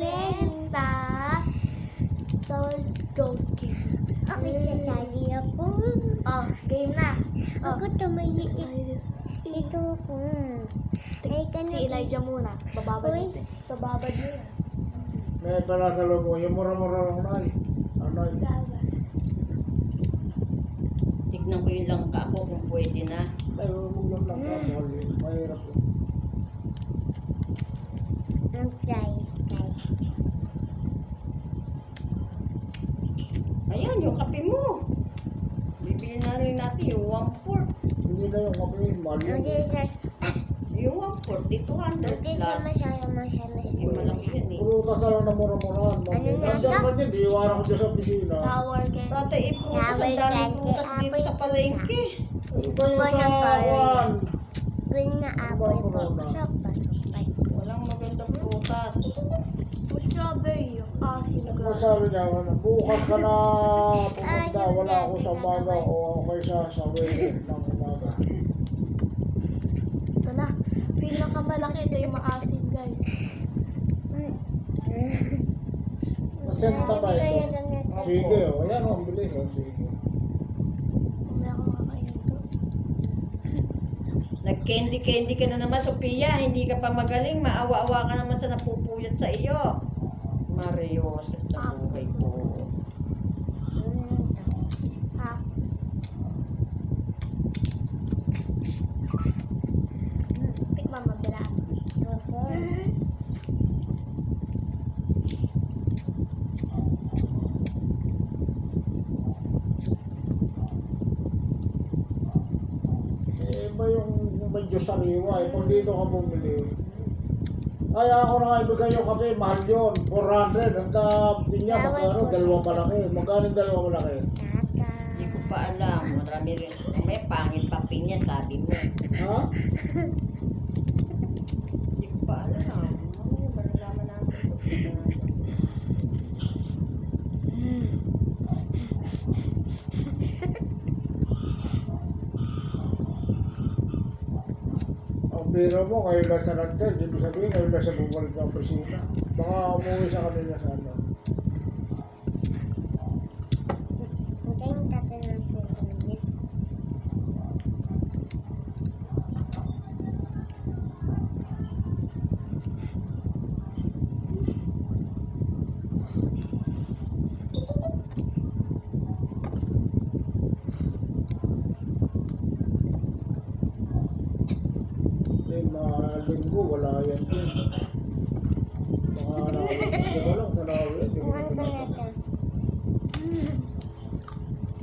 ulit sa Source Ghost Game. Okay, sasali ako. Oh, game na. Oh, Ako tumayi. ito tayo dito. Ito ko. Ay, ka na. Si Elijah muna. Bababad Uy. natin. Bababad nyo na. May pala sa loob mo, yung mura-mura lang na eh. Ano eh. Bababad. Tignan ko yung langka ko kung pwede na. Ay, huwag lang ka. Mahal yun. Mahirap yun. Ang try. Ayan, yung kape mo. Bibili na rin natin yung 1/4. Hindi na yung kape. Mahal yun. Yung 1/4, di 200 Hindi plus. siya Yung malaki yun eh. Pulutas na lang na mura-murahan. Ano na Nandiyan ito? ka dyan, di iwanan ko dyan sa opisina. Sour candy. Tatay, iprutas. Ang daming prutas dito sa palengke. Iba yung Walang sa color. Juan. Green na apple po. Mura-mura. Sopay. Walang magandang prutas. Strawberry yung asim Ano grass. sabi niya, bukas ka na pumunta, wala ako sa umaga o okay sa weekend ng umaga. Ito na. Pinakamalaki. Ito yung maasim, guys. Masenta ba ito? Sige, o yan o, ang bilis o, sige. Mamaya ko kakainin to. Nag-candy-candy ka na naman, Sophia. Hindi ka pa magaling. Maawa-awa ka naman sa napupuyat sa iyo. Marios, sa buhay ko. Ha? Tikman mo, bila. Iba yung medyo sariwa eh, kung dito ka bumili. Kaya ako na nga ibigay yung kape, mahal yun, 400. Ang pinya, magkano, dalawang malaki. Magkano yung dalawang malaki? Hindi ko pa alam. Marami rin. May pangit pa pinya, sabi mo. Ha? Hindi ko pa alam. Ano ba nalaman natin? Ang biro mo, kayo na sa nagtag, ibig sabihin, kayo na sa bumalik ng opisina. Baka umuwi sa kanila sa ano. Hintayin natin ang pagkakamili. Linggo, wala yan. Baka nakakita ko lang sa nakawin. Kuhan ko na ito.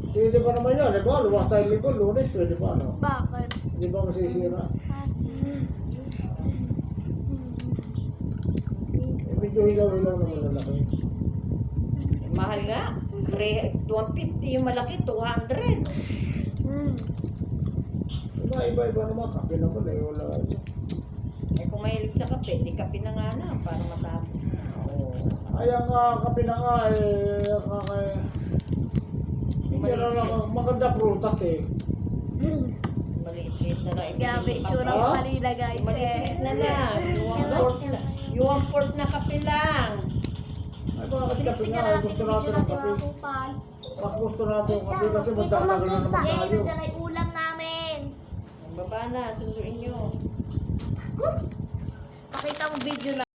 Pwede pa naman yan, di ba? Luwas tayo linggo, lunes, pwede pa, no? Bakit? Di ba masisira? Asim. Medyo hilaw-hilaw naman lalaki. Mahal nga. 150 yung malaki, 200. Iba-iba naman, kape naman eh, wala. Eh kung mahilig sa kape, di kape na nga na para matapos. Oo. Ay, ang kape na nga eh, hindi na lang, maganda prutas eh. Maliit na lang. Grabe, itsura ko kanina, guys. Maliit na lang. Yung 1/4 na kape lang. Ay, bakit Bilis kape tingnan nga, natin gusto yung video natin ng natin kape. mga kupal. Mas gusto natin yung kape kasi magdadagal na naman Yay, tayo. nandiyan ay ulam namin. Baba na, sunduin nyo. Pakita mo video na.